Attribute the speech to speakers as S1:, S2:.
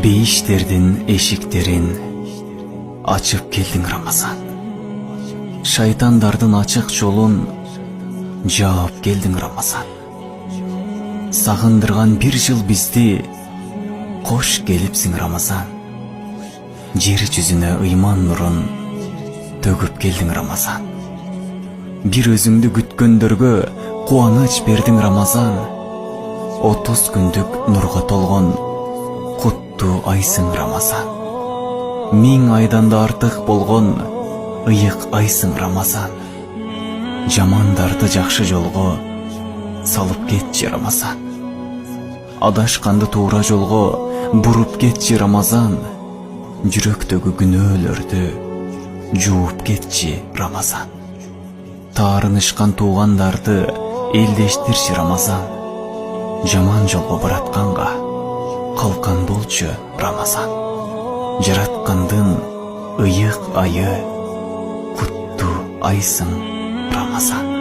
S1: Бейиштердин эшиктерин ачып келдиң Рамазан. Шайтандардын ачык жолун жаап келдиң Рамазан. Сагындырган бир жыл бизди кош келипсиң Рамазан. Жер жүзүнө ыйман нурун төгүп келдиң Рамазан. Бир өзүңдү күткөндөргө кубаныч бердиң Рамазан. 30 күндүк нурга толгон куттуу айсың Рамазан. 1000 айдан да артык болгон ыйык айсың Рамазан. Жамандарды жакшы жолго салып кетчи Рамазан. Адашканды туура жолго буруп кетчи Рамазан. Жүрөктөгү күнөөлөрдү жууп кетчи Рамазан. Таарынышкан туугандарды элдештирчи Рамазан. Жаман жолго баратканга калкан болчу Рамазан. Жараткандын ыйык айы куттуу айсың Рамазан.